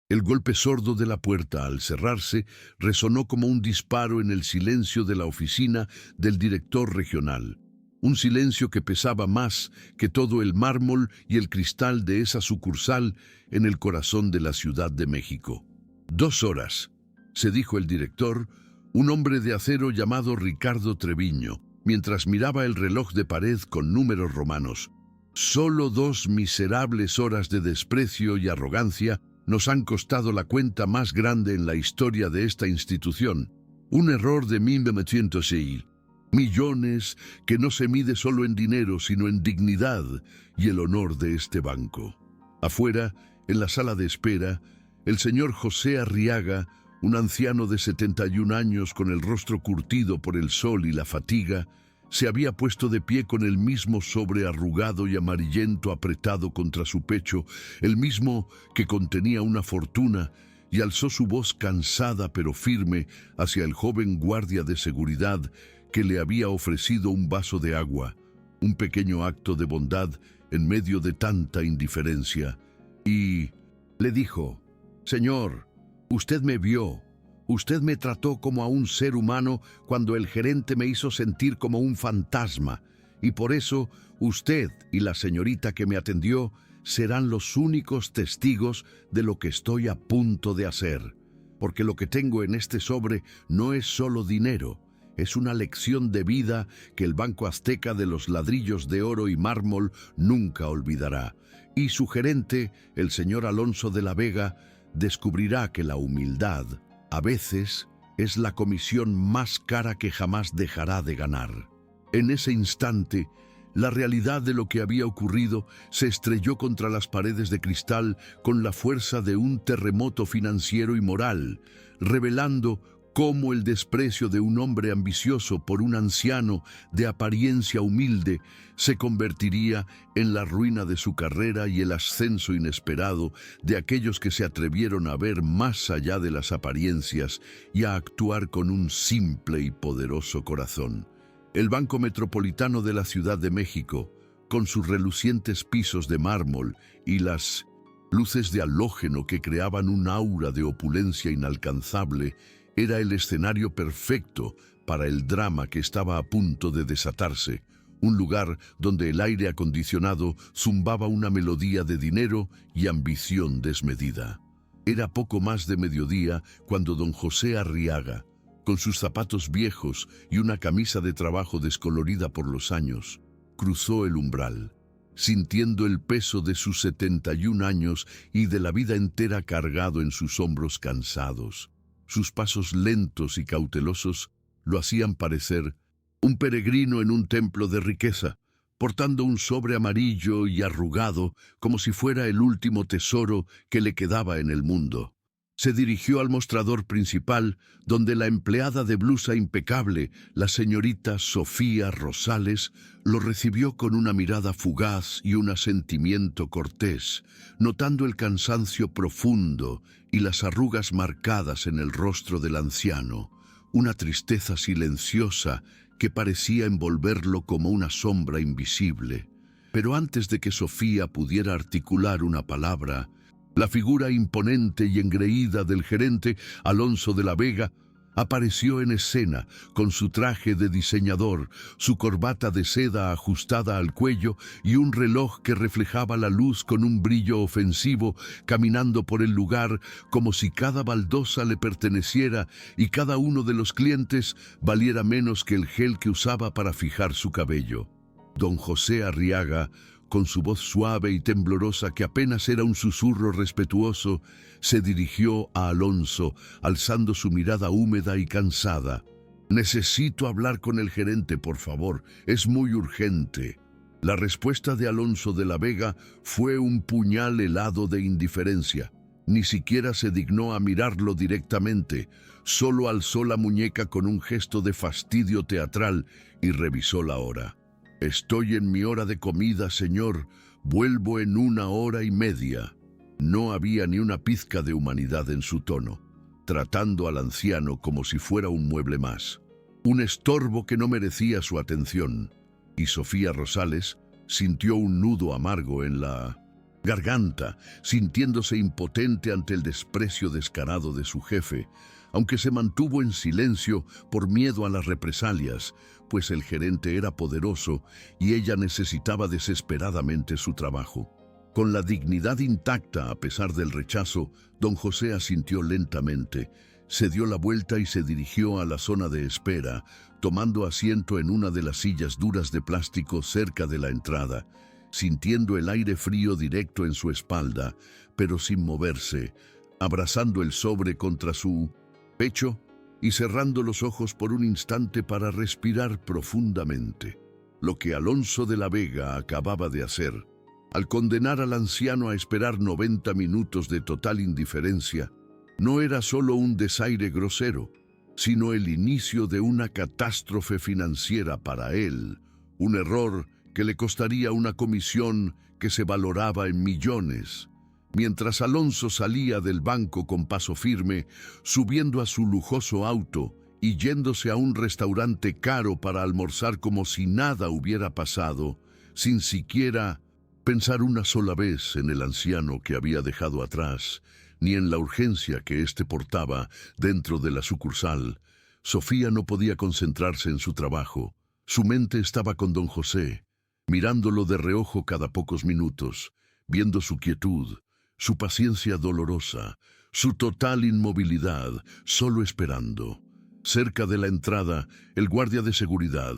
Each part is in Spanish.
El golpe sordo de la puerta al cerrarse resonó como un disparo en el silencio de la oficina del director regional. Un silencio que pesaba más que todo el mármol y el cristal de esa sucursal en el corazón de la Ciudad de México. 2 horas, se dijo el director, un hombre de acero llamado Ricardo Treviño, mientras miraba el reloj de pared con números romanos. Solo 2 miserables horas de desprecio y arrogancia nos han costado la cuenta más grande en la historia de esta institución. Un error de 1906. Millones que no se mide solo en dinero, sino en dignidad y el honor de este banco. Afuera, en la sala de espera, el señor José Arriaga, un anciano de 71 años con el rostro curtido por el sol y la fatiga, se había puesto de pie con el mismo sobre arrugado y amarillento apretado contra su pecho, el mismo que contenía una fortuna, y alzó su voz cansada pero firme hacia el joven guardia de seguridad que le había ofrecido un vaso de agua, un pequeño acto de bondad en medio de tanta indiferencia, y le dijo: «Señor, usted me vio. Usted me trató como a un ser humano cuando el gerente me hizo sentir como un fantasma, y por eso usted y la señorita que me atendió serán los únicos testigos de lo que estoy a punto de hacer, porque lo que tengo en este sobre no es solo dinero, es una lección de vida que el Banco Azteca de los ladrillos de oro y mármol nunca olvidará, y su gerente, el señor Alonso de la Vega, descubrirá que la humildad, a veces, es la comisión más cara que jamás dejará de ganar». En ese instante, la realidad de lo que había ocurrido se estrelló contra las paredes de cristal con la fuerza de un terremoto financiero y moral, revelando cómo el desprecio de un hombre ambicioso por un anciano de apariencia humilde se convertiría en la ruina de su carrera y el ascenso inesperado de aquellos que se atrevieron a ver más allá de las apariencias y a actuar con un simple y poderoso corazón. El Banco Metropolitano de la Ciudad de México, con sus relucientes pisos de mármol y las luces de halógeno que creaban un aura de opulencia inalcanzable, era el escenario perfecto para el drama que estaba a punto de desatarse, un lugar donde el aire acondicionado zumbaba una melodía de dinero y ambición desmedida. Era poco más de mediodía cuando don José Arriaga, con sus zapatos viejos y una camisa de trabajo descolorida por los años, cruzó el umbral, sintiendo el peso de sus 71 años y de la vida entera cargado en sus hombros cansados. Sus pasos lentos y cautelosos lo hacían parecer un peregrino en un templo de riqueza, portando un sobre amarillo y arrugado como si fuera el último tesoro que le quedaba en el mundo. Se dirigió al mostrador principal, donde la empleada de blusa impecable, la señorita Sofía Rosales, lo recibió con una mirada fugaz y un asentimiento cortés, notando el cansancio profundo y las arrugas marcadas en el rostro del anciano, una tristeza silenciosa que parecía envolverlo como una sombra invisible. Pero antes de que Sofía pudiera articular una palabra, la figura imponente y engreída del gerente, Alonso de la Vega, apareció en escena con su traje de diseñador, su corbata de seda ajustada al cuello y un reloj que reflejaba la luz con un brillo ofensivo, caminando por el lugar como si cada baldosa le perteneciera y cada uno de los clientes valiera menos que el gel que usaba para fijar su cabello. Don José Arriaga, con su voz suave y temblorosa que apenas era un susurro respetuoso, se dirigió a Alonso, alzando su mirada húmeda y cansada. «Necesito hablar con el gerente, por favor. Es muy urgente». La respuesta de Alonso de la Vega fue un puñal helado de indiferencia. Ni siquiera se dignó a mirarlo directamente, solo alzó la muñeca con un gesto de fastidio teatral y revisó la hora. «Estoy en mi hora de comida, señor. Vuelvo en 1 hora y media». No había ni una pizca de humanidad en su tono, tratando al anciano como si fuera un mueble más, un estorbo que no merecía su atención, y Sofía Rosales sintió un nudo amargo en la garganta, sintiéndose impotente ante el desprecio descarado de su jefe, aunque se mantuvo en silencio por miedo a las represalias, pues el gerente era poderoso y ella necesitaba desesperadamente su trabajo. Con la dignidad intacta a pesar del rechazo, don José asintió lentamente, se dio la vuelta y se dirigió a la zona de espera, tomando asiento en una de las sillas duras de plástico cerca de la entrada, sintiendo el aire frío directo en su espalda, pero sin moverse, abrazando el sobre contra su pecho y cerrando los ojos por un instante para respirar profundamente. Lo que Alonso de la Vega acababa de hacer, al condenar al anciano a esperar 90 minutos de total indiferencia, no era solo un desaire grosero, sino el inicio de una catástrofe financiera para él, un error que le costaría una comisión que se valoraba en millones. Mientras Alonso salía del banco con paso firme, subiendo a su lujoso auto y yéndose a un restaurante caro para almorzar como si nada hubiera pasado, sin siquiera pensar una sola vez en el anciano que había dejado atrás, ni en la urgencia que éste portaba dentro de la sucursal, Sofía no podía concentrarse en su trabajo. Su mente estaba con don José, mirándolo de reojo cada pocos minutos, viendo su quietud, su paciencia dolorosa, su total inmovilidad, solo esperando. Cerca de la entrada, el guardia de seguridad,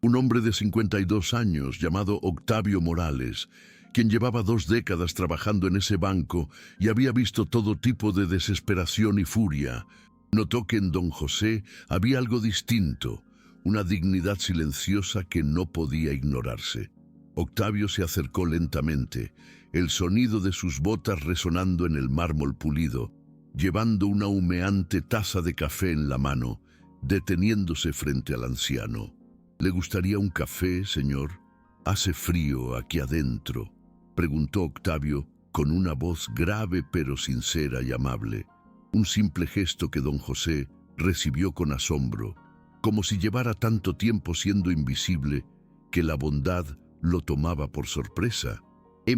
un hombre de 52 años llamado Octavio Morales, quien llevaba 2 décadas trabajando en ese banco y había visto todo tipo de desesperación y furia, notó que en don José había algo distinto, una dignidad silenciosa que no podía ignorarse. Octavio se acercó lentamente, el sonido de sus botas resonando en el mármol pulido, llevando una humeante taza de café en la mano, deteniéndose frente al anciano. «¿Le gustaría un café, señor? Hace frío aquí adentro», preguntó Octavio con una voz grave pero sincera y amable. Un simple gesto que don José recibió con asombro, como si llevara tanto tiempo siendo invisible que la bondad lo tomaba por sorpresa.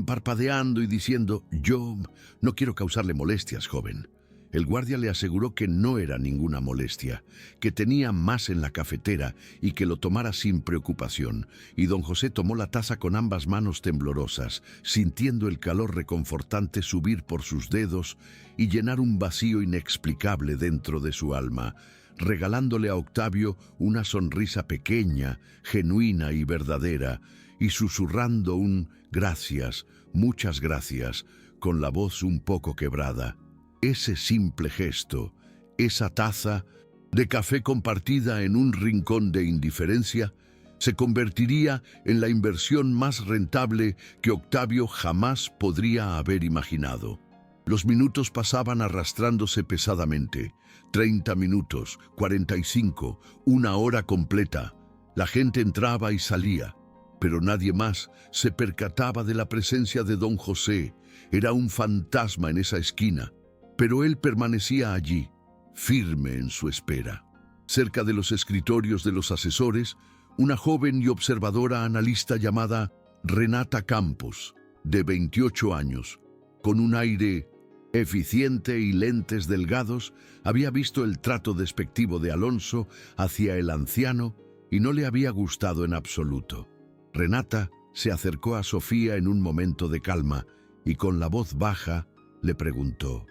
Parpadeando y diciendo: «Yo no quiero causarle molestias, joven». El guardia le aseguró que no era ninguna molestia, que tenía más en la cafetera y que lo tomara sin preocupación, y don José tomó la taza con ambas manos temblorosas, sintiendo el calor reconfortante subir por sus dedos y llenar un vacío inexplicable dentro de su alma, regalándole a Octavio una sonrisa pequeña, genuina y verdadera, y susurrando un «gracias, muchas gracias», con la voz un poco quebrada. Ese simple gesto, esa taza de café compartida en un rincón de indiferencia, se convertiría en la inversión más rentable que Octavio jamás podría haber imaginado. Los minutos pasaban arrastrándose pesadamente. 30 minutos, 45, 1 hora completa. La gente entraba y salía, pero nadie más se percataba de la presencia de don José. Era un fantasma en esa esquina. Pero él permanecía allí, firme en su espera. Cerca de los escritorios de los asesores, una joven y observadora analista llamada Renata Campos, de 28 años, con un aire eficiente y lentes delgados, había visto el trato despectivo de Alonso hacia el anciano y no le había gustado en absoluto. Renata se acercó a Sofía en un momento de calma y con la voz baja le preguntó: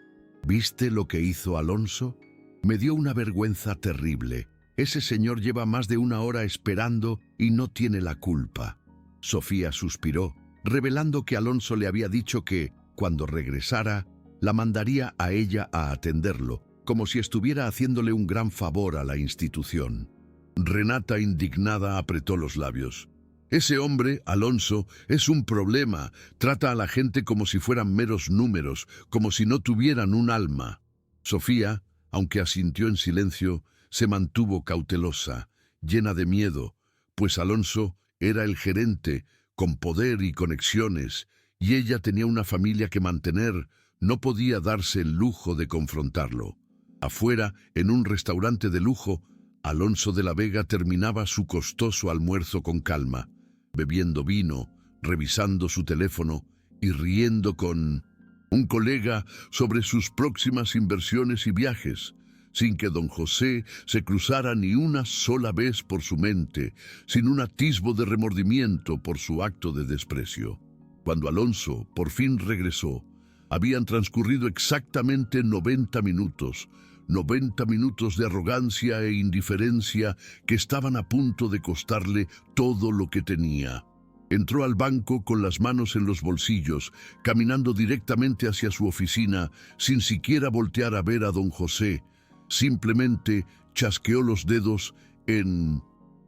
«¿Viste lo que hizo Alonso? Me dio una vergüenza terrible. Ese señor lleva más de 1 hora esperando y no tiene la culpa». Sofía suspiró, revelando que Alonso le había dicho que, cuando regresara, la mandaría a ella a atenderlo, como si estuviera haciéndole un gran favor a la institución. Renata, indignada, apretó los labios. «Ese hombre, Alonso, es un problema. Trata a la gente como si fueran meros números, como si no tuvieran un alma». Sofía, aunque asintió en silencio, se mantuvo cautelosa, llena de miedo, pues Alonso era el gerente, con poder y conexiones, y ella tenía una familia que mantener, no podía darse el lujo de confrontarlo. Afuera, en un restaurante de lujo, Alonso de la Vega terminaba su costoso almuerzo con calma, bebiendo vino, revisando su teléfono y riendo con un colega sobre sus próximas inversiones y viajes, sin que don José se cruzara ni una sola vez por su mente, sin un atisbo de remordimiento por su acto de desprecio. Cuando Alonso por fin regresó, habían transcurrido exactamente 90 minutos, 90 minutos de arrogancia e indiferencia que estaban a punto de costarle todo lo que tenía. Entró al banco con las manos en los bolsillos, caminando directamente hacia su oficina, sin siquiera voltear a ver a don José. Simplemente chasqueó los dedos en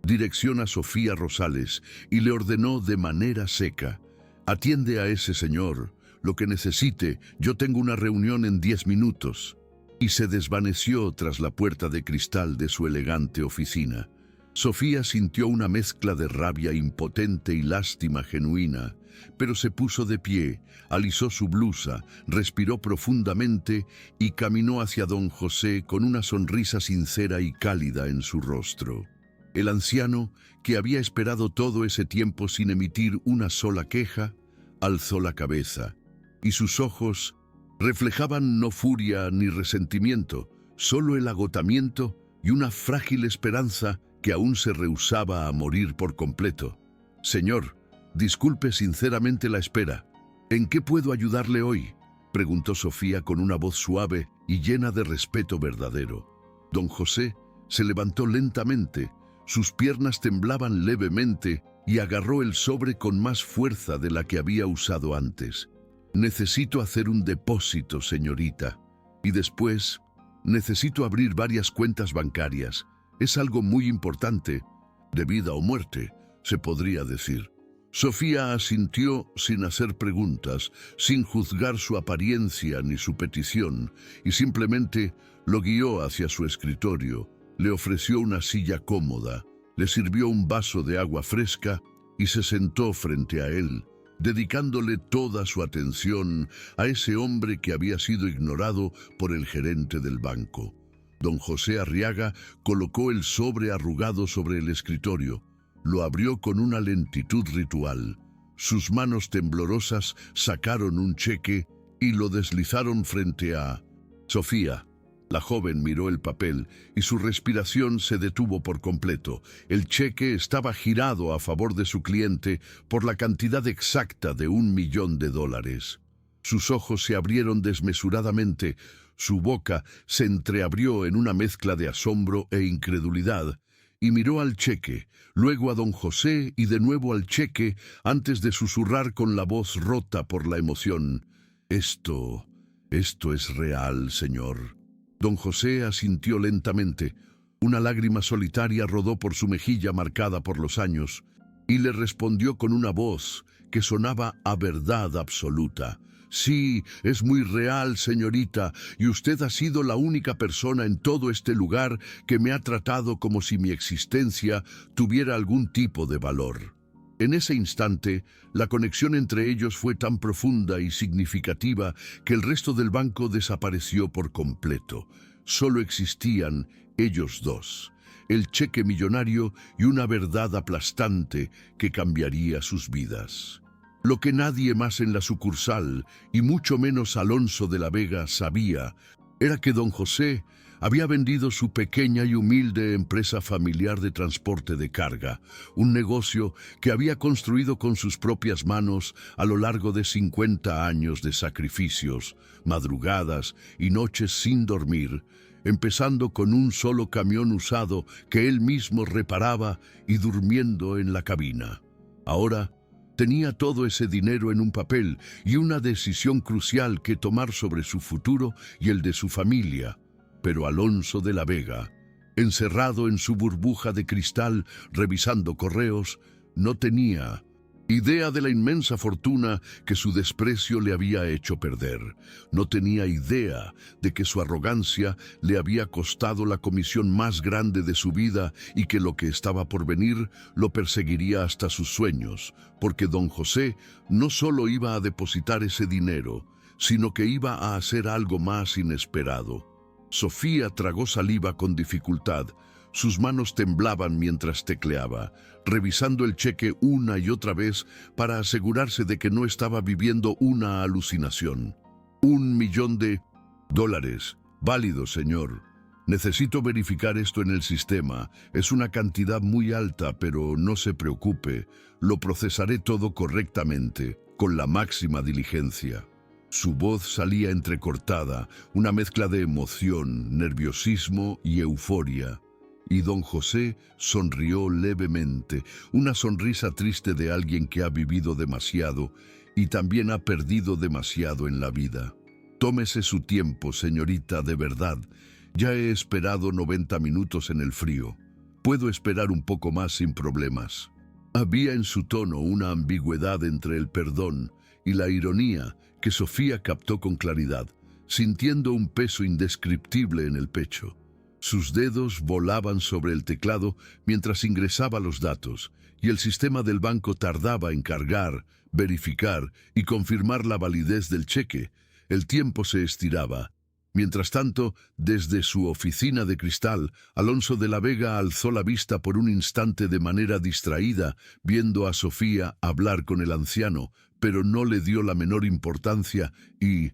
dirección a Sofía Rosales y le ordenó de manera seca: «Atiende a ese señor. Lo que necesite, yo tengo una reunión en 10 minutos». Y se desvaneció tras la puerta de cristal de su elegante oficina. Sofía sintió una mezcla de rabia impotente y lástima genuina, pero se puso de pie, alisó su blusa, respiró profundamente y caminó hacia don José con una sonrisa sincera y cálida en su rostro. El anciano, que había esperado todo ese tiempo sin emitir una sola queja, alzó la cabeza, y sus ojos reflejaban no furia ni resentimiento, solo el agotamiento y una frágil esperanza que aún se rehusaba a morir por completo. «Señor, disculpe sinceramente la espera. ¿En qué puedo ayudarle hoy?», preguntó Sofía con una voz suave y llena de respeto verdadero. Don José se levantó lentamente, sus piernas temblaban levemente y agarró el sobre con más fuerza de la que había usado antes. «Necesito hacer un depósito, señorita. Y después, necesito abrir varias cuentas bancarias. Es algo muy importante, de vida o muerte, se podría decir». Sofía asintió sin hacer preguntas, sin juzgar su apariencia ni su petición, y simplemente lo guió hacia su escritorio, le ofreció una silla cómoda, le sirvió un vaso de agua fresca y se sentó frente a él, dedicándole toda su atención a ese hombre que había sido ignorado por el gerente del banco. Don José Arriaga colocó el sobre arrugado sobre el escritorio, lo abrió con una lentitud ritual. Sus manos temblorosas sacaron un cheque y lo deslizaron frente a Sofía. La joven miró el papel y su respiración se detuvo por completo. El cheque estaba girado a favor de su cliente por la cantidad exacta de $1 millón. Sus ojos se abrieron desmesuradamente, su boca se entreabrió en una mezcla de asombro e incredulidad, y miró al cheque, luego a don José y de nuevo al cheque, antes de susurrar con la voz rota por la emoción: Esto es real, señor». Don José asintió lentamente. Una lágrima solitaria rodó por su mejilla marcada por los años, y le respondió con una voz que sonaba a verdad absoluta: «Sí, es muy real, señorita, y usted ha sido la única persona en todo este lugar que me ha tratado como si mi existencia tuviera algún tipo de valor». En ese instante, la conexión entre ellos fue tan profunda y significativa que el resto del banco desapareció por completo. Solo existían ellos dos, el cheque millonario y una verdad aplastante que cambiaría sus vidas. Lo que nadie más en la sucursal, y mucho menos Alonso de la Vega, sabía, era que don José había vendido su pequeña y humilde empresa familiar de transporte de carga, un negocio que había construido con sus propias manos a lo largo de 50 años de sacrificios, madrugadas y noches sin dormir, empezando con un solo camión usado que él mismo reparaba y durmiendo en la cabina. Ahora tenía todo ese dinero en un papel y una decisión crucial que tomar sobre su futuro y el de su familia. Pero Alonso de la Vega, encerrado en su burbuja de cristal revisando correos, no tenía idea de la inmensa fortuna que su desprecio le había hecho perder. No tenía idea de que su arrogancia le había costado la comisión más grande de su vida y que lo que estaba por venir lo perseguiría hasta sus sueños, porque don José no solo iba a depositar ese dinero, sino que iba a hacer algo más inesperado. Sofía tragó saliva con dificultad. Sus manos temblaban mientras tecleaba, revisando el cheque una y otra vez para asegurarse de que no estaba viviendo una alucinación. $1.000.000. Válido, señor. Necesito verificar esto en el sistema. Es una cantidad muy alta, pero no se preocupe. Lo procesaré todo correctamente, con la máxima diligencia. Su voz salía entrecortada, una mezcla de emoción, nerviosismo y euforia. Y don José sonrió levemente, una sonrisa triste de alguien que ha vivido demasiado y también ha perdido demasiado en la vida. Tómese su tiempo, señorita, de verdad. Ya he esperado 90 minutos en el frío. Puedo esperar un poco más sin problemas. Había en su tono una ambigüedad entre el perdón y la ironía que Sofía captó con claridad, sintiendo un peso indescriptible en el pecho. Sus dedos volaban sobre el teclado mientras ingresaba los datos, y el sistema del banco tardaba en cargar, verificar y confirmar la validez del cheque. El tiempo se estiraba. Mientras tanto, desde su oficina de cristal, Alonso de la Vega alzó la vista por un instante de manera distraída, viendo a Sofía hablar con el anciano, pero no le dio la menor importancia y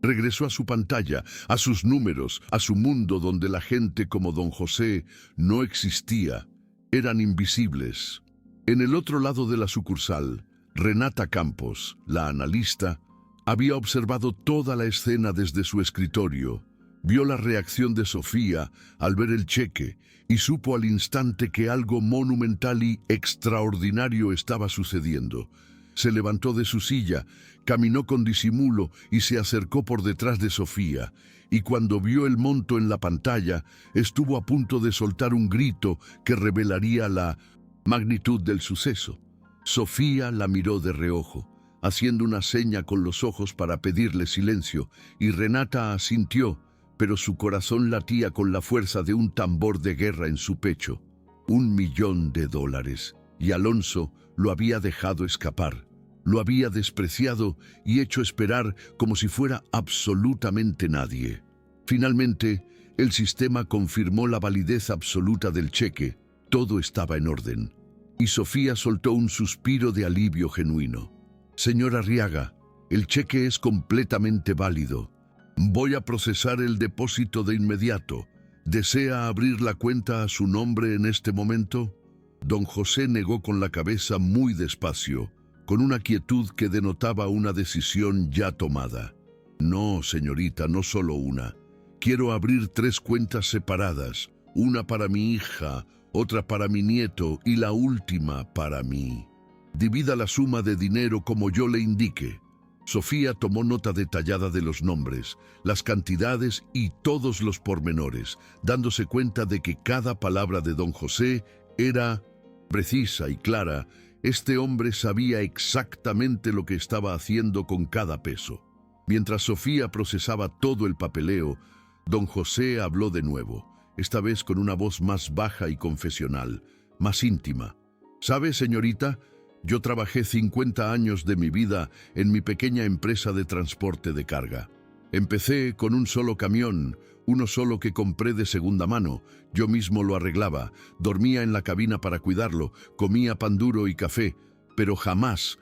regresó a su pantalla, a sus números, a su mundo donde la gente como don José no existía, eran invisibles. En el otro lado de la sucursal, Renata Campos, la analista, había observado toda la escena desde su escritorio. Vio la reacción de Sofía al ver el cheque y supo al instante que algo monumental y extraordinario estaba sucediendo. Se levantó de su silla, caminó con disimulo y se acercó por detrás de Sofía, y cuando vio el monto en la pantalla, estuvo a punto de soltar un grito que revelaría la magnitud del suceso. Sofía la miró de reojo, haciendo una seña con los ojos para pedirle silencio, y Renata asintió, pero su corazón latía con la fuerza de un tambor de guerra en su pecho. $1.000.000, y Alonso lo había dejado escapar. Lo había despreciado y hecho esperar como si fuera absolutamente nadie. Finalmente, el sistema confirmó la validez absoluta del cheque. Todo estaba en orden. Y Sofía soltó un suspiro de alivio genuino. Señor Arriaga, el cheque es completamente válido. Voy a procesar el depósito de inmediato. ¿Desea abrir la cuenta a su nombre en este momento? Don José negó con la cabeza muy despacio, con una quietud que denotaba una decisión ya tomada. No, señorita, no solo una. Quiero abrir 3 cuentas separadas, una para mi hija, otra para mi nieto y la última para mí. Divida la suma de dinero como yo le indique. Sofía tomó nota detallada de los nombres, las cantidades y todos los pormenores, dándose cuenta de que cada palabra de don José era precisa y clara. Este hombre sabía exactamente lo que estaba haciendo con cada peso. Mientras Sofía procesaba todo el papeleo, don José habló de nuevo, esta vez con una voz más baja y confesional, más íntima. ¿Sabe, señorita? Yo trabajé 50 años de mi vida en mi pequeña empresa de transporte de carga. Empecé con un solo camión, uno solo que compré de segunda mano. Yo mismo lo arreglaba, dormía en la cabina para cuidarlo, comía pan duro y café, pero jamás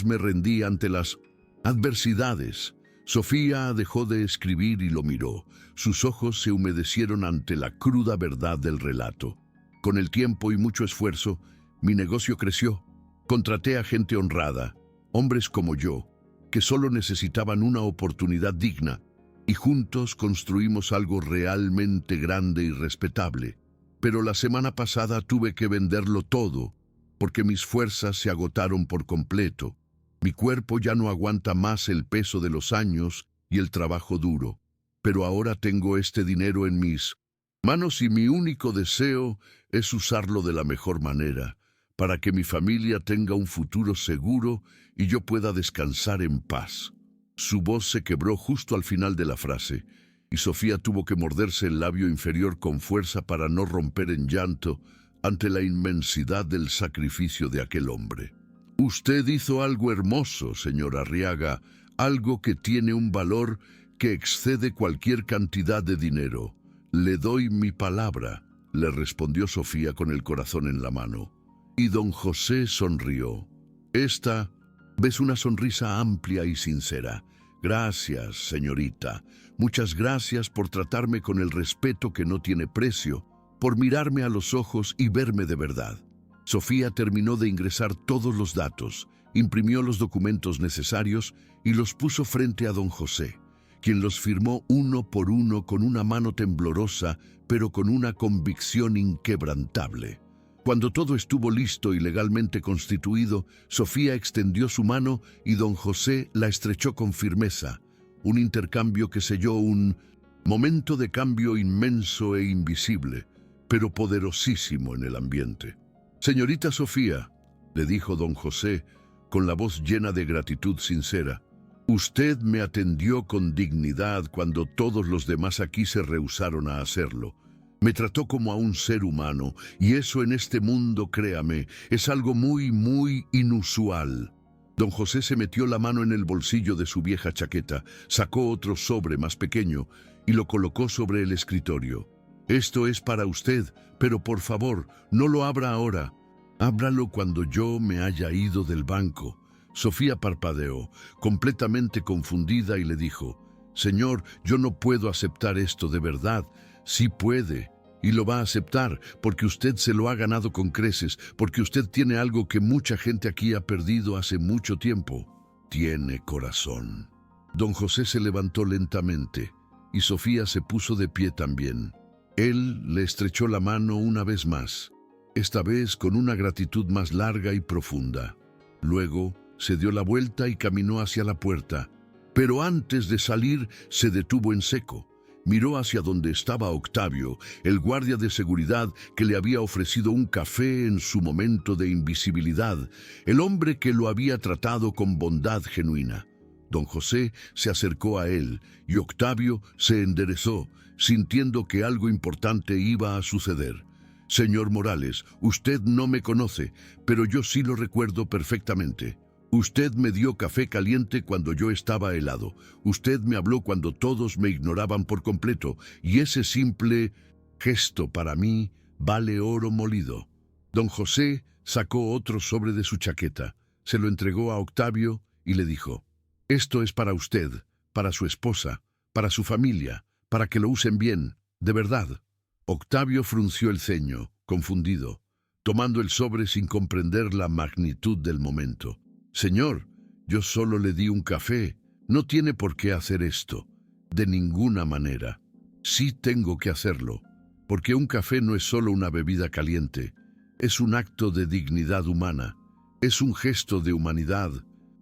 me rendí ante las adversidades. Sofía dejó de escribir y lo miró. Sus ojos se humedecieron ante la cruda verdad del relato. Con el tiempo y mucho esfuerzo, mi negocio creció. Contraté a gente honrada, hombres como yo, que solo necesitaban una oportunidad digna, y juntos construimos algo realmente grande y respetable. Pero la semana pasada tuve que venderlo todo, porque mis fuerzas se agotaron por completo. Mi cuerpo ya no aguanta más el peso de los años y el trabajo duro. Pero ahora tengo este dinero en mis manos y mi único deseo es usarlo de la mejor manera, para que mi familia tenga un futuro seguro y yo pueda descansar en paz. Su voz se quebró justo al final de la frase, y Sofía tuvo que morderse el labio inferior con fuerza para no romper en llanto ante la inmensidad del sacrificio de aquel hombre. Usted hizo algo hermoso, señor Arriaga, algo que tiene un valor que excede cualquier cantidad de dinero. Le doy mi palabra. le respondió Sofía con el corazón en la mano. Y don José sonrió. Esta ves una sonrisa amplia y sincera. Gracias, señorita. Muchas gracias por tratarme con el respeto que no tiene precio, por mirarme a los ojos y verme de verdad. Sofía terminó de ingresar todos los datos, imprimió los documentos necesarios y los puso frente a don José, quien los firmó uno por uno con una mano temblorosa, pero con una convicción inquebrantable. Cuando todo estuvo listo y legalmente constituido, Sofía extendió su mano y don José la estrechó con firmeza, un intercambio que selló un momento de cambio inmenso e invisible, pero poderosísimo en el ambiente. «Señorita Sofía», le dijo don José, con la voz llena de gratitud sincera, «usted me atendió con dignidad cuando todos los demás aquí se rehusaron a hacerlo. Me trató como a un ser humano, y eso en este mundo, créame, es algo muy, muy inusual». Don José se metió la mano en el bolsillo de su vieja chaqueta, sacó otro sobre más pequeño y lo colocó sobre el escritorio. «Esto es para usted, pero por favor, no lo abra ahora. Ábralo cuando yo me haya ido del banco». Sofía parpadeó, completamente confundida, y le dijo, «Señor, yo no puedo aceptar esto, de verdad». «Sí puede, y lo va a aceptar, porque usted se lo ha ganado con creces, porque usted tiene algo que mucha gente aquí ha perdido hace mucho tiempo. Tiene corazón». Don José se levantó lentamente, y Sofía se puso de pie también. Él le estrechó la mano una vez más, esta vez con una gratitud más larga y profunda. Luego se dio la vuelta y caminó hacia la puerta, pero antes de salir se detuvo en seco. Miró hacia donde estaba Octavio, el guardia de seguridad que le había ofrecido un café en su momento de invisibilidad, el hombre que lo había tratado con bondad genuina. Don José se acercó a él y Octavio se enderezó, sintiendo que algo importante iba a suceder. «Señor Morales, usted no me conoce, pero yo sí lo recuerdo perfectamente. Usted me dio café caliente cuando yo estaba helado. Usted me habló cuando todos me ignoraban por completo, y ese simple gesto para mí vale oro molido». Don José sacó otro sobre de su chaqueta, se lo entregó a Octavio y le dijo, «Esto es para usted, para su esposa, para su familia, para que lo usen bien, de verdad». Octavio frunció el ceño, confundido, tomando el sobre sin comprender la magnitud del momento. «Señor, yo solo le di un café. No tiene por qué hacer esto. De ninguna manera. Sí tengo que hacerlo, porque un café no es solo una bebida caliente. Es un acto de dignidad humana. Es un gesto de humanidad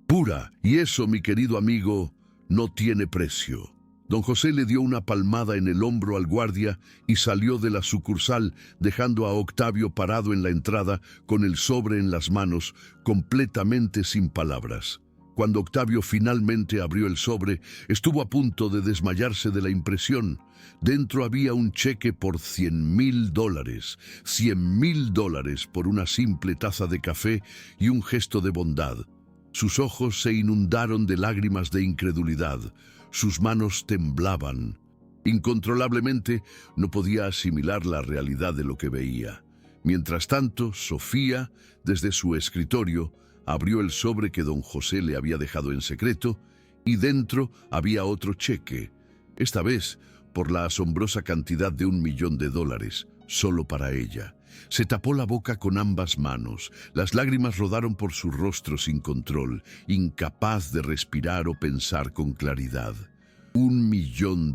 pura, y eso, mi querido amigo, no tiene precio». Don José le dio una palmada en el hombro al guardia y salió de la sucursal, dejando a Octavio parado en la entrada con el sobre en las manos, completamente sin palabras. Cuando Octavio finalmente abrió el sobre, estuvo a punto de desmayarse de la impresión. Dentro había un cheque por $100,000, $100,000 por una simple taza de café y un gesto de bondad. Sus ojos se inundaron de lágrimas de incredulidad. Sus manos temblaban. Incontrolablemente no podía asimilar la realidad de lo que veía. Mientras tanto, Sofía, desde su escritorio, abrió el sobre que don José le había dejado en secreto, y dentro había otro cheque, esta vez por la asombrosa cantidad de $1 millón, solo para ella. Se tapó la boca con ambas manos. Las lágrimas rodaron por su rostro sin control, incapaz de respirar o pensar con claridad. $1 millón,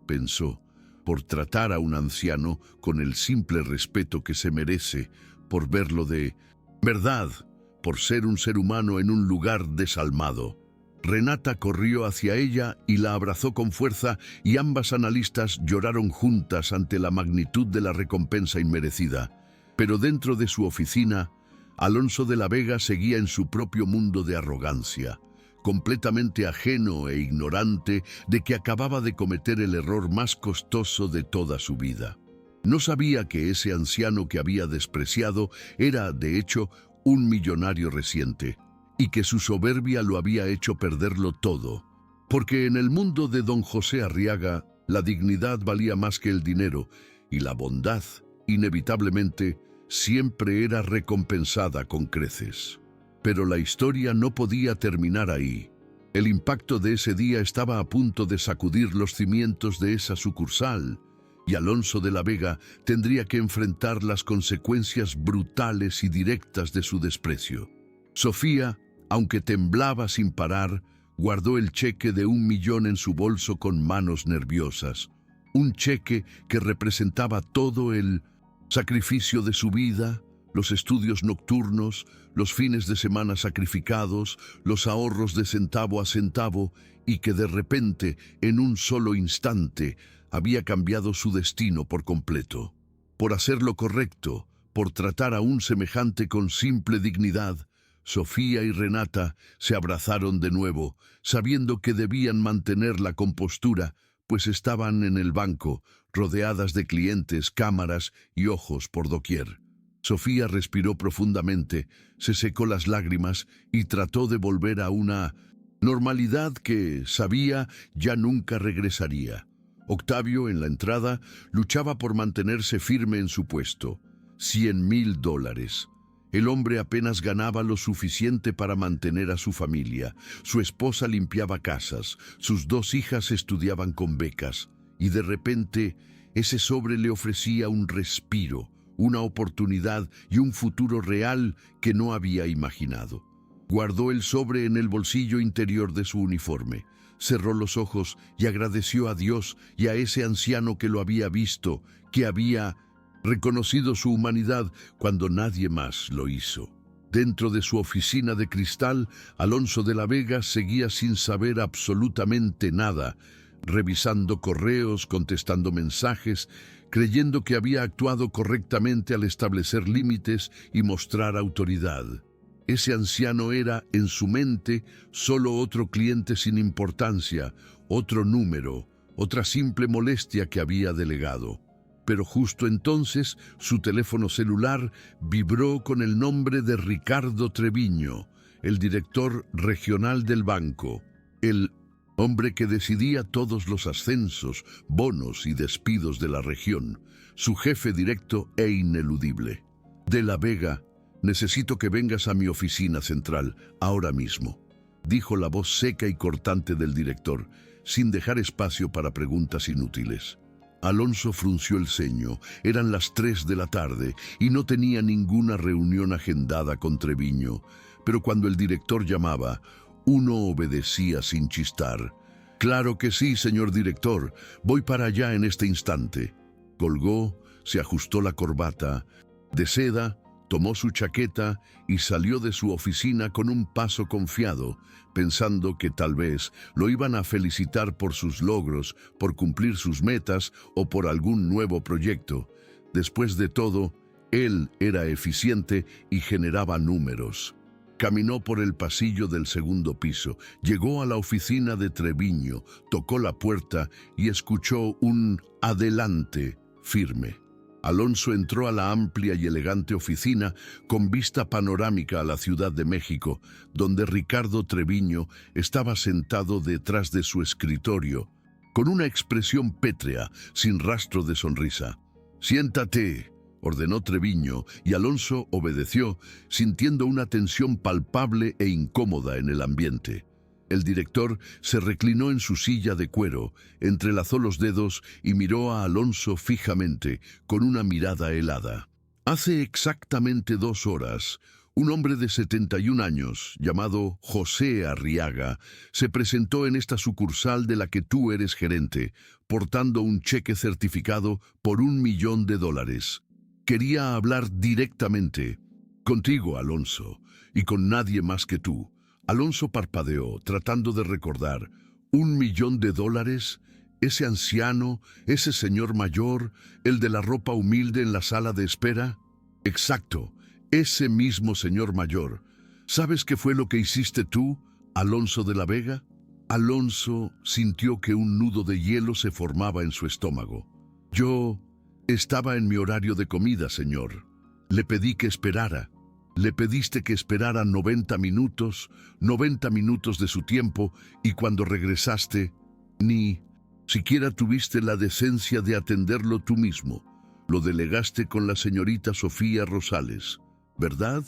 pensó, por tratar a un anciano con el simple respeto que se merece, por verlo de verdad, por ser un ser humano en un lugar desalmado. Renata corrió hacia ella y la abrazó con fuerza, y ambas analistas lloraron juntas ante la magnitud de la recompensa inmerecida. Pero dentro de su oficina, Alonso de la Vega seguía en su propio mundo de arrogancia, completamente ajeno e ignorante de que acababa de cometer el error más costoso de toda su vida. No sabía que ese anciano que había despreciado era, de hecho, un millonario reciente, y que su soberbia lo había hecho perderlo todo, porque en el mundo de don José Arriaga la dignidad valía más que el dinero, y la bondad, inevitablemente, siempre era recompensada con creces. Pero la historia no podía terminar ahí. El impacto de ese día estaba a punto de sacudir los cimientos de esa sucursal, y Alonso de la Vega tendría que enfrentar las consecuencias brutales y directas de su desprecio. Sofía, aunque temblaba sin parar, guardó el cheque de 1.000.000 en su bolso con manos nerviosas. Un cheque que representaba todo el sacrificio de su vida, los estudios nocturnos, los fines de semana sacrificados, los ahorros de centavo a centavo, y que de repente, en un solo instante, había cambiado su destino por completo. Por hacer lo correcto, por tratar a un semejante con simple dignidad, Sofía y Renata se abrazaron de nuevo, sabiendo que debían mantener la compostura, pues estaban en el banco, rodeadas de clientes, cámaras y ojos por doquier. Sofía respiró profundamente, se secó las lágrimas y trató de volver a una normalidad que, sabía, ya nunca regresaría. Octavio, en la entrada, luchaba por mantenerse firme en su puesto. $100.000. El hombre apenas ganaba lo suficiente para mantener a su familia. Su esposa limpiaba casas, sus 2 hijas estudiaban con becas, y de repente ese sobre le ofrecía un respiro, una oportunidad y un futuro real que no había imaginado. Guardó el sobre en el bolsillo interior de su uniforme, cerró los ojos y agradeció a Dios y a ese anciano que lo había visto, que había reconocido su humanidad cuando nadie más lo hizo. Dentro de su oficina de cristal, Alonso de la Vega seguía sin saber absolutamente nada, revisando correos, contestando mensajes, creyendo que había actuado correctamente al establecer límites y mostrar autoridad. Ese anciano era, en su mente, solo otro cliente sin importancia, otro número, otra simple molestia que había delegado. Pero justo entonces su teléfono celular vibró con el nombre de Ricardo Treviño, el director regional del banco, el hombre que decidía todos los ascensos, bonos y despidos de la región, su jefe directo e ineludible. De la Vega, necesito que vengas a mi oficina central, ahora mismo, dijo la voz seca y cortante del director, sin dejar espacio para preguntas inútiles. Alonso frunció el ceño. Eran las 3 de la tarde y no tenía ninguna reunión agendada con Treviño, pero cuando el director llamaba, uno obedecía sin chistar. «Claro que sí, señor director. Voy para allá en este instante». Colgó, se ajustó la corbata de seda, tomó su chaqueta y salió de su oficina con un paso confiado, pensando que tal vez lo iban a felicitar por sus logros, por cumplir sus metas o por algún nuevo proyecto. Después de todo, él era eficiente y generaba números. Caminó por el pasillo del segundo piso, llegó a la oficina de Treviño, tocó la puerta y escuchó un «adelante» firme. Alonso entró a la amplia y elegante oficina con vista panorámica a la Ciudad de México, donde Ricardo Treviño estaba sentado detrás de su escritorio, con una expresión pétrea, sin rastro de sonrisa. «Siéntate», ordenó Treviño, y Alonso obedeció, sintiendo una tensión palpable e incómoda en el ambiente. El director se reclinó en su silla de cuero, entrelazó los dedos y miró a Alonso fijamente, con una mirada helada. Hace exactamente 2 horas, un hombre de 71 años, llamado José Arriaga, se presentó en esta sucursal de la que tú eres gerente, portando un cheque certificado por $1.000.000. Quería hablar directamente contigo, Alonso, y con nadie más que tú. Alonso parpadeó, tratando de recordar. $1.000.000, ese anciano, ese señor mayor, el de la ropa humilde en la sala de espera. Exacto, ese mismo señor mayor. ¿Sabes qué fue lo que hiciste tú, Alonso de la Vega? Alonso sintió que un nudo de hielo se formaba en su estómago. Yo estaba en mi horario de comida, señor. Le pedí que esperara. Le pediste que esperara 90 minutos de su tiempo, y cuando regresaste, ni siquiera tuviste la decencia de atenderlo tú mismo. lo delegaste con la señorita Sofía Rosales, ¿verdad?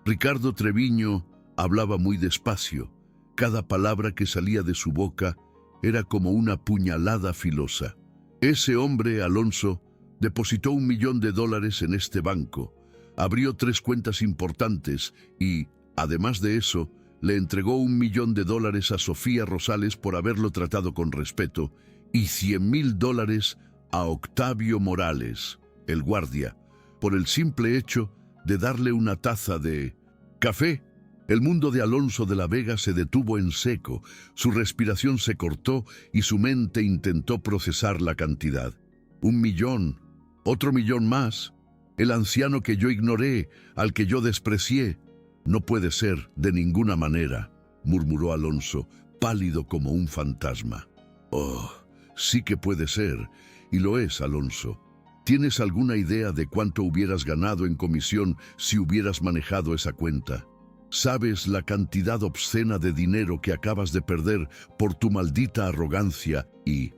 Ricardo Treviño hablaba muy despacio. Cada palabra que salía de su boca era como una puñalada filosa. Ese hombre, Alonso, depositó $1 millón en este banco, abrió 3 cuentas importantes y, además de eso, le entregó $1 millón a Sofía Rosales por haberlo tratado con respeto y $100,000 a Octavio Morales, el guardia, por el simple hecho de darle una taza de café. El mundo de Alonso de la Vega se detuvo en seco, su respiración se cortó y su mente intentó procesar la cantidad. 1 millón, otro 1 millón más. El anciano que yo ignoré, al que yo desprecié. No puede ser, de ninguna manera, murmuró Alonso, pálido como un fantasma. Oh, sí que puede ser, y lo es, Alonso. ¿Tienes alguna idea de cuánto hubieras ganado en comisión si hubieras manejado esa cuenta? ¿Sabes la cantidad obscena de dinero que acabas de perder por tu maldita arrogancia y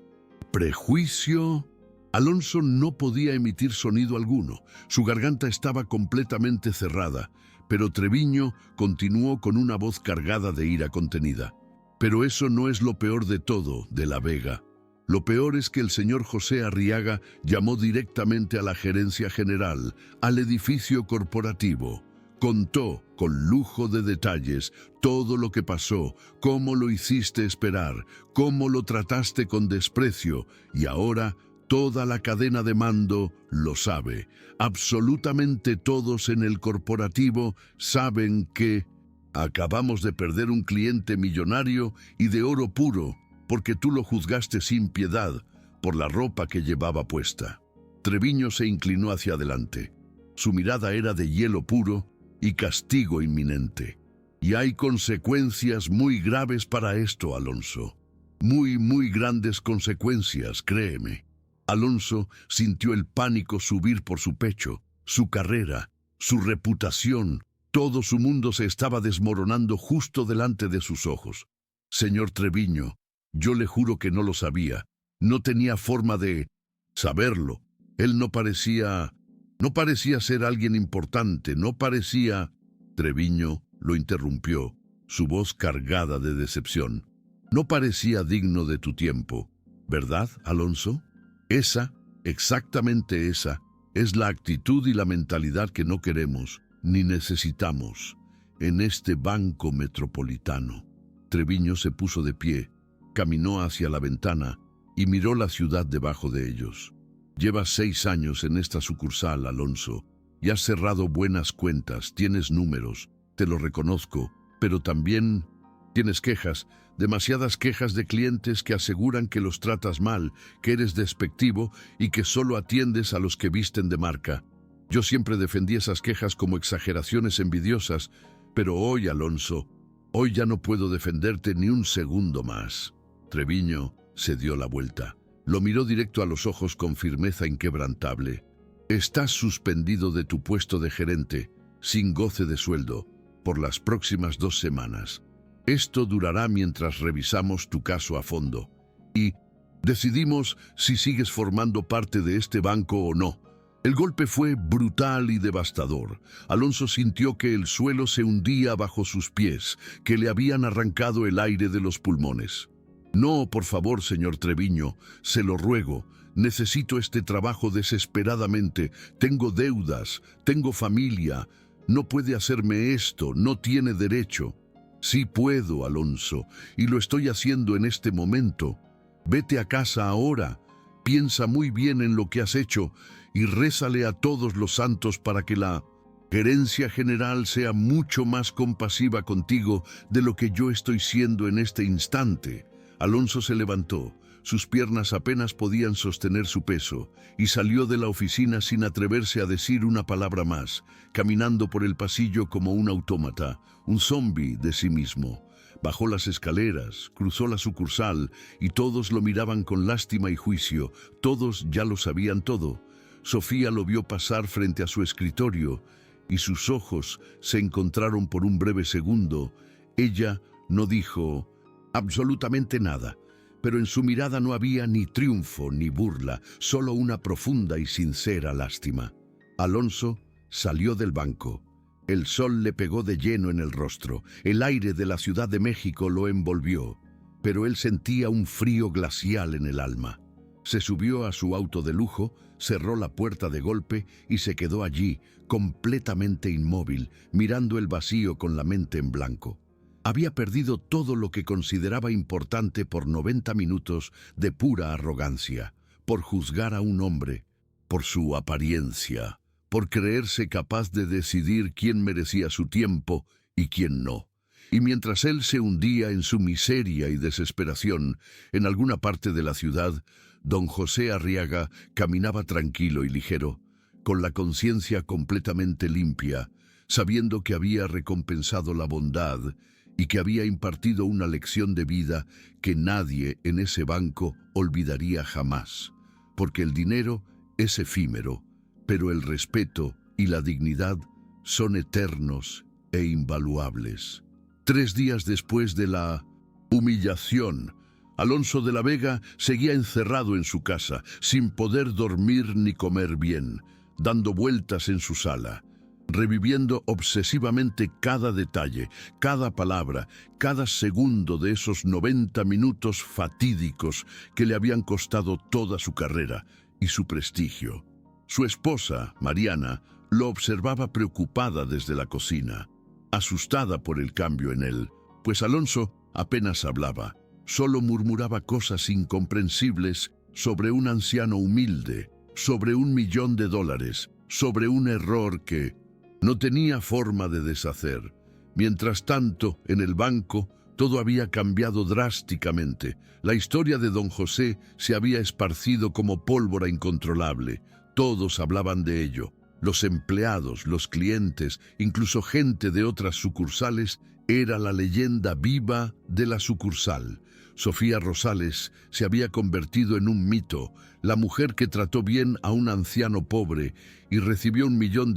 prejuicio? Alonso no podía emitir sonido alguno. Su garganta estaba completamente cerrada, pero Treviño continuó con una voz cargada de ira contenida. Pero eso no es lo peor de todo, de la Vega. Lo peor es que el señor José Arriaga llamó directamente a la gerencia general, al edificio corporativo. Contó, con lujo de detalles, todo lo que pasó, cómo lo hiciste esperar, cómo lo trataste con desprecio, y ahora toda la cadena de mando lo sabe. Absolutamente todos en el corporativo saben que acabamos de perder un cliente millonario y de oro puro, porque tú lo juzgaste sin piedad por la ropa que llevaba puesta. Treviño se inclinó hacia adelante. Su mirada era de hielo puro y castigo inminente. Y hay consecuencias muy graves para esto, Alonso. Muy grandes consecuencias, créeme. Alonso sintió el pánico subir por su pecho, su carrera, su reputación. Todo su mundo se estaba desmoronando justo delante de sus ojos. Señor Treviño, yo le juro que no lo sabía. No tenía forma de saberlo. Él no parecía ser alguien importante, no parecía... Treviño lo interrumpió, su voz cargada de decepción. No parecía digno de tu tiempo, ¿verdad, Alonso? Exactamente esa, es la actitud y la mentalidad que no queremos, ni necesitamos, en este banco metropolitano. Treviño se puso de pie, caminó hacia la ventana y miró la ciudad debajo de ellos. Llevas 6 años en esta sucursal, Alonso, y has cerrado buenas cuentas, tienes números, te lo reconozco, pero también tienes quejas, demasiadas quejas de clientes que aseguran que los tratas mal, que eres despectivo y que solo atiendes a los que visten de marca. Yo siempre defendí esas quejas como exageraciones envidiosas, pero hoy, Alonso, hoy ya no puedo defenderte ni un segundo más. Treviño se dio la vuelta. Lo miró directo a los ojos con firmeza inquebrantable. Estás suspendido de tu puesto de gerente, sin goce de sueldo, por las próximas 2 semanas. Esto durará mientras revisamos tu caso a fondo y decidimos si sigues formando parte de este banco o no. El golpe fue brutal y devastador. Alonso sintió que el suelo se hundía bajo sus pies, que le habían arrancado el aire de los pulmones. No, por favor, señor Treviño, se lo ruego. Necesito este trabajo desesperadamente. Tengo deudas, tengo familia. No puede hacerme esto, no tiene derecho. Sí puedo, Alonso, y lo estoy haciendo en este momento. Vete a casa ahora, piensa muy bien en lo que has hecho y rézale a todos los santos para que la gerencia general sea mucho más compasiva contigo de lo que yo estoy siendo en este instante. Alonso se levantó, sus piernas apenas podían sostener su peso, y salió de la oficina sin atreverse a decir una palabra más, caminando por el pasillo como un autómata, un zombi de sí mismo. Bajó las escaleras, cruzó la sucursal, y todos lo miraban con lástima y juicio, todos ya lo sabían todo. Sofía lo vio pasar frente a su escritorio, y sus ojos se encontraron por un breve segundo. Ella no dijo absolutamente nada, pero en su mirada no había ni triunfo ni burla, solo una profunda y sincera lástima. Alonso salió del banco. El sol le pegó de lleno en el rostro, el aire de la Ciudad de México lo envolvió, pero él sentía un frío glacial en el alma. Se subió a su auto de lujo, cerró la puerta de golpe y se quedó allí, completamente inmóvil, mirando el vacío con la mente en blanco. Había perdido todo lo que consideraba importante por 90 minutos de pura arrogancia, por juzgar a un hombre, por su apariencia, por creerse capaz de decidir quién merecía su tiempo y quién no. Y mientras él se hundía en su miseria y desesperación, en alguna parte de la ciudad, don José Arriaga caminaba tranquilo y ligero, con la conciencia completamente limpia, sabiendo que había recompensado la bondad y que había impartido una lección de vida que nadie en ese banco olvidaría jamás, porque el dinero es efímero, pero el respeto y la dignidad son eternos e invaluables. 3 días después de la humillación, Alonso de la Vega seguía encerrado en su casa, sin poder dormir ni comer bien, dando vueltas en su sala, reviviendo obsesivamente cada detalle, cada palabra, cada segundo de esos 90 minutos fatídicos que le habían costado toda su carrera y su prestigio. Su esposa, Mariana, lo observaba preocupada desde la cocina, asustada por el cambio en él, pues Alonso apenas hablaba, solo murmuraba cosas incomprensibles sobre un anciano humilde, sobre $1 millón, sobre un error que no tenía forma de deshacer. Mientras tanto, en el banco, todo había cambiado drásticamente. La historia de don José se había esparcido como pólvora incontrolable. Todos hablaban de ello. Los empleados, los clientes, incluso gente de otras sucursales, era la leyenda viva de la sucursal. Sofía Rosales se había convertido en un mito, la mujer que trató bien a un anciano pobre y recibió $1 millón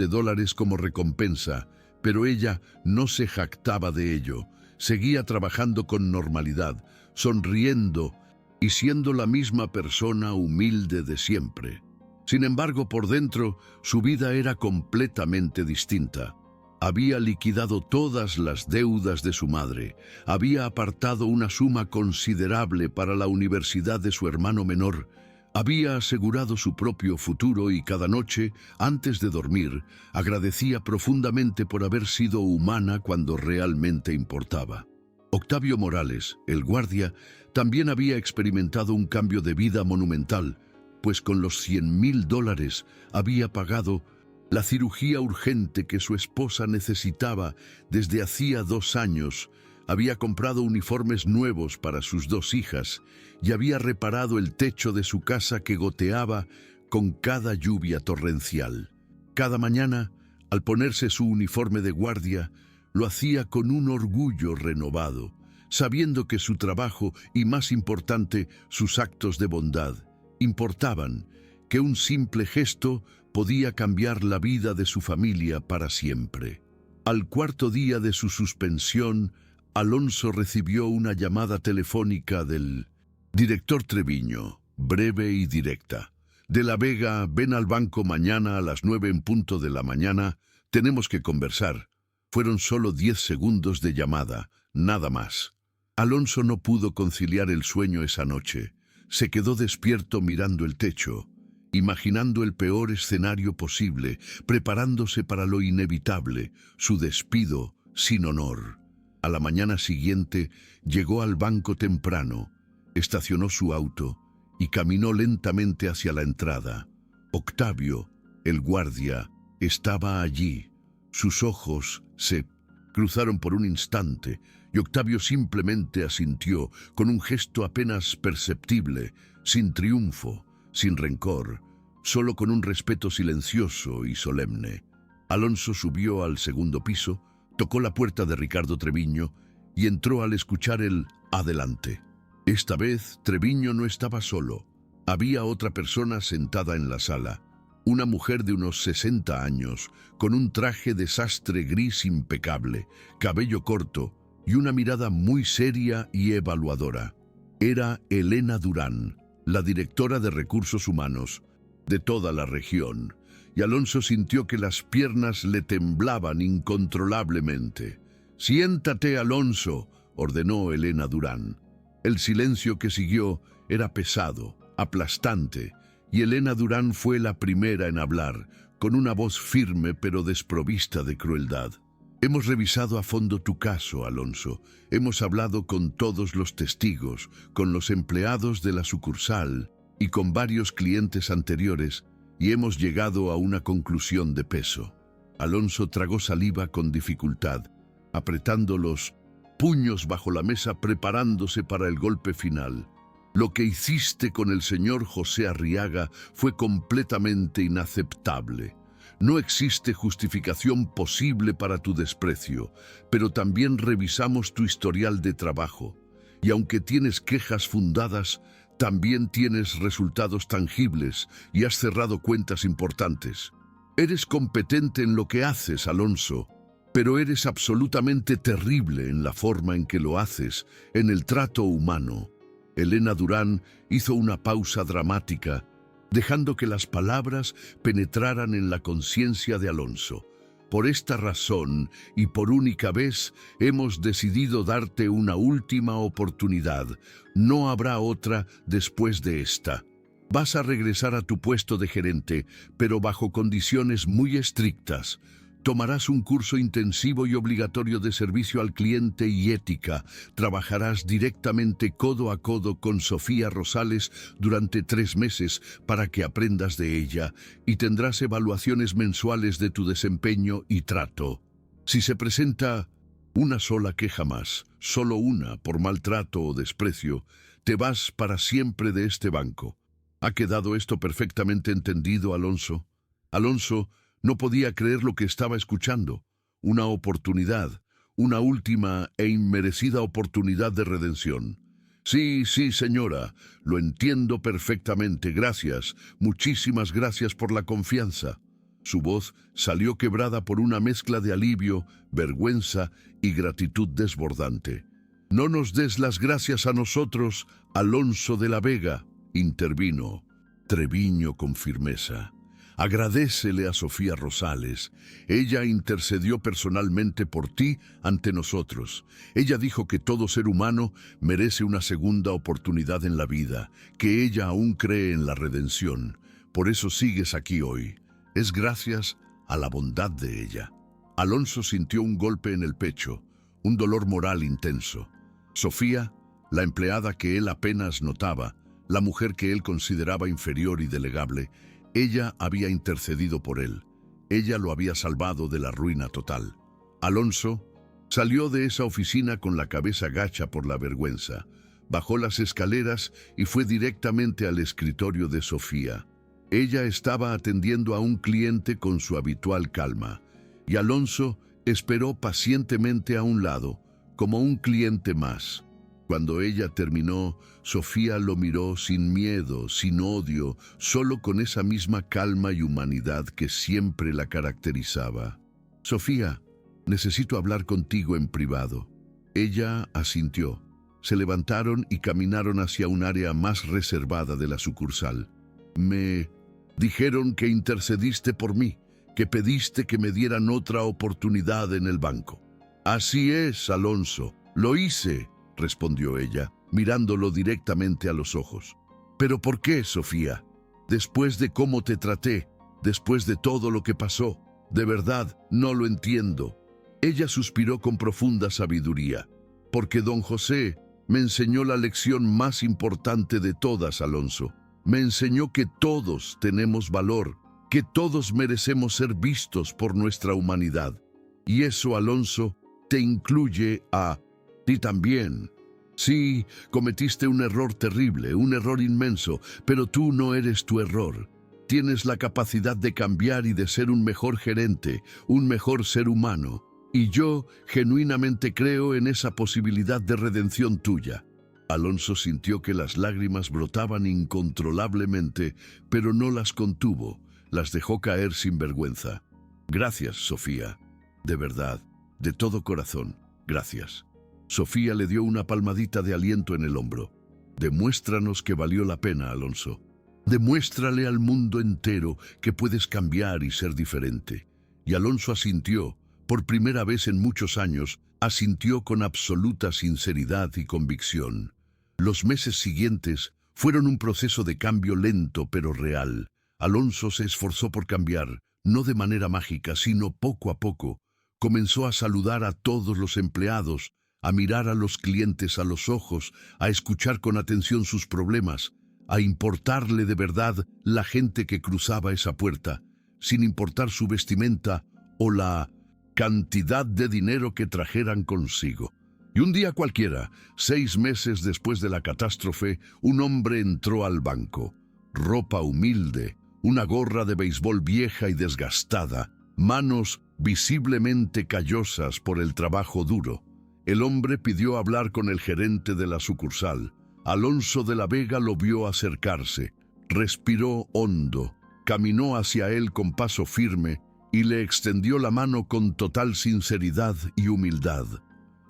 como recompensa, pero ella no se jactaba de ello. Seguía trabajando con normalidad, sonriendo y siendo la misma persona humilde de siempre. Sin embargo, por dentro, su vida era completamente distinta. Había liquidado todas las deudas de su madre, había apartado una suma considerable para la universidad de su hermano menor, había asegurado su propio futuro y cada noche, antes de dormir, agradecía profundamente por haber sido humana cuando realmente importaba. Octavio Morales, el guardia, también había experimentado un cambio de vida monumental, pues con los $100,000 había pagado la cirugía urgente que su esposa necesitaba desde hacía 2 años, había comprado uniformes nuevos para sus 2 hijas y había reparado el techo de su casa que goteaba con cada lluvia torrencial. Cada mañana, al ponerse su uniforme de guardia, lo hacía con un orgullo renovado, sabiendo que su trabajo y, más importante, sus actos de bondad, importaban, que un simple gesto podía cambiar la vida de su familia para siempre. Al 4.º día de su suspensión, Alonso recibió una llamada telefónica del director Treviño, breve y directa. De la Vega, ven al banco mañana a las 9 en punto de la mañana, tenemos que conversar. Fueron solo 10 segundos de llamada, nada más. Alonso no pudo conciliar el sueño esa noche. Se quedó despierto mirando el techo, imaginando el peor escenario posible, preparándose para lo inevitable, su despido sin honor. A la mañana siguiente llegó al banco temprano, estacionó su auto y caminó lentamente hacia la entrada. Octavio, el guardia, estaba allí. Sus ojos se cruzaron por un instante y Octavio simplemente asintió con un gesto apenas perceptible, sin triunfo, sin rencor, solo con un respeto silencioso y solemne. Alonso subió al 2.º piso, tocó la puerta de Ricardo Treviño y entró al escuchar el «adelante». Esta vez Treviño no estaba solo. Había otra persona sentada en la sala, una mujer de unos 60 años, con un traje de sastre gris impecable, cabello corto y una mirada muy seria y evaluadora. Era Elena Durán, la directora de Recursos Humanos de toda la región, y Alonso sintió que las piernas le temblaban incontrolablemente. «Siéntate, Alonso», ordenó Elena Durán. El silencio que siguió era pesado, aplastante, y Elena Durán fue la primera en hablar, con una voz firme pero desprovista de crueldad. «Hemos revisado a fondo tu caso, Alonso. Hemos hablado con todos los testigos, con los empleados de la sucursal y con varios clientes anteriores, y hemos llegado a una conclusión de peso». Alonso tragó saliva con dificultad, apretando los puños bajo la mesa preparándose para el golpe final. «Lo que hiciste con el señor José Arriaga fue completamente inaceptable. No existe justificación posible para tu desprecio, pero también revisamos tu historial de trabajo. Y aunque tienes quejas fundadas, también tienes resultados tangibles y has cerrado cuentas importantes. Eres competente en lo que haces, Alonso, pero eres absolutamente terrible en la forma en que lo haces, en el trato humano». Elena Durán hizo una pausa dramática, dejando que las palabras penetraran en la conciencia de Alonso. «Por esta razón, y por única vez, hemos decidido darte una última oportunidad. No habrá otra después de esta. Vas a regresar a tu puesto de gerente, pero bajo condiciones muy estrictas. Tomarás un curso intensivo y obligatorio de servicio al cliente y ética. Trabajarás directamente codo a codo con Sofía Rosales durante 3 meses para que aprendas de ella y tendrás evaluaciones mensuales de tu desempeño y trato. Si se presenta una sola queja más, solo una por maltrato o desprecio, te vas para siempre de este banco. ¿Ha quedado esto perfectamente entendido, Alonso?» Alonso no podía creer lo que estaba escuchando. Una oportunidad, una última e inmerecida oportunidad de redención. «Sí, sí, señora, lo entiendo perfectamente. Gracias, muchísimas gracias por la confianza». Su voz salió quebrada por una mezcla de alivio, vergüenza y gratitud desbordante. «No nos des las gracias a nosotros, Alonso de la Vega», intervino Treviño con firmeza. «Agradécele a Sofía Rosales. Ella intercedió personalmente por ti ante nosotros. Ella dijo que todo ser humano merece una segunda oportunidad en la vida, que ella aún cree en la redención. Por eso sigues aquí hoy. Es gracias a la bondad de ella». Alonso sintió un golpe en el pecho, un dolor moral intenso. Sofía, la empleada que él apenas notaba, la mujer que él consideraba inferior y delegable, ella había intercedido por él. Ella lo había salvado de la ruina total. Alonso salió de esa oficina con la cabeza gacha por la vergüenza. Bajó las escaleras y fue directamente al escritorio de Sofía. Ella estaba atendiendo a un cliente con su habitual calma, y Alonso esperó pacientemente a un lado, como un cliente más. Cuando ella terminó, Sofía lo miró sin miedo, sin odio, solo con esa misma calma y humanidad que siempre la caracterizaba. «Sofía, necesito hablar contigo en privado». Ella asintió. Se levantaron y caminaron hacia un área más reservada de la sucursal. «Me dijeron que intercediste por mí, que pediste que me dieran otra oportunidad en el banco». «Así es, Alonso, lo hice», respondió ella, mirándolo directamente a los ojos. «¿Pero por qué, Sofía? Después de cómo te traté, después de todo lo que pasó, de verdad no lo entiendo». Ella suspiró con profunda sabiduría. «Porque don José me enseñó la lección más importante de todas, Alonso. Me enseñó que todos tenemos valor, que todos merecemos ser vistos por nuestra humanidad. Y eso, Alonso, te incluye a ti también. Sí, cometiste un error terrible, un error inmenso, pero tú no eres tu error. Tienes la capacidad de cambiar y de ser un mejor gerente, un mejor ser humano. Y yo genuinamente creo en esa posibilidad de redención tuya». Alonso sintió que las lágrimas brotaban incontrolablemente, pero no las contuvo, las dejó caer sin vergüenza. «Gracias, Sofía. De verdad, de todo corazón, gracias». Sofía le dio una palmadita de aliento en el hombro. Demuéstranos que valió la pena, Alonso. Demuéstrale al mundo entero que puedes cambiar y ser diferente. Y Alonso asintió. Por primera vez en muchos años, asintió con absoluta sinceridad y convicción. Los meses siguientes fueron un proceso de cambio lento pero real. Alonso se esforzó por cambiar, no de manera mágica, sino poco a poco. Comenzó a saludar a todos los empleados, a mirar a los clientes a los ojos, a escuchar con atención sus problemas, a importarle de verdad la gente que cruzaba esa puerta, sin importar su vestimenta o la cantidad de dinero que trajeran consigo. Y un día cualquiera, 6 meses después de la catástrofe, un hombre entró al banco. Ropa humilde, una gorra de béisbol vieja y desgastada, manos visiblemente callosas por el trabajo duro. El hombre pidió hablar con el gerente de la sucursal. Alonso de la Vega lo vio acercarse, respiró hondo, caminó hacia él con paso firme y le extendió la mano con total sinceridad y humildad.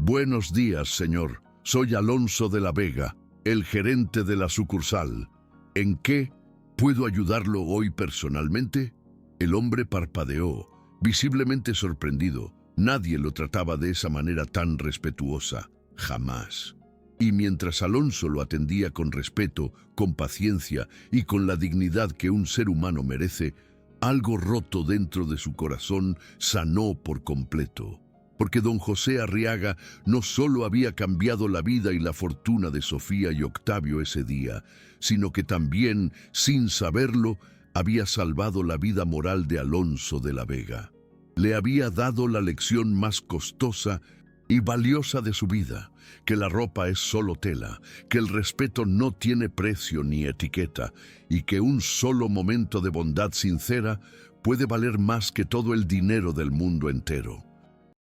«Buenos días, señor. Soy Alonso de la Vega, el gerente de la sucursal. ¿En qué puedo ayudarlo hoy personalmente?» El hombre parpadeó, visiblemente sorprendido. Nadie lo trataba de esa manera tan respetuosa, jamás. Y mientras Alonso lo atendía con respeto, con paciencia y con la dignidad que un ser humano merece, algo roto dentro de su corazón sanó por completo. Porque don José Arriaga no solo había cambiado la vida y la fortuna de Sofía y Octavio ese día, sino que también, sin saberlo, había salvado la vida moral de Alonso de la Vega. Le había dado la lección más costosa y valiosa de su vida, que la ropa es solo tela, que el respeto no tiene precio ni etiqueta, y que un solo momento de bondad sincera puede valer más que todo el dinero del mundo entero.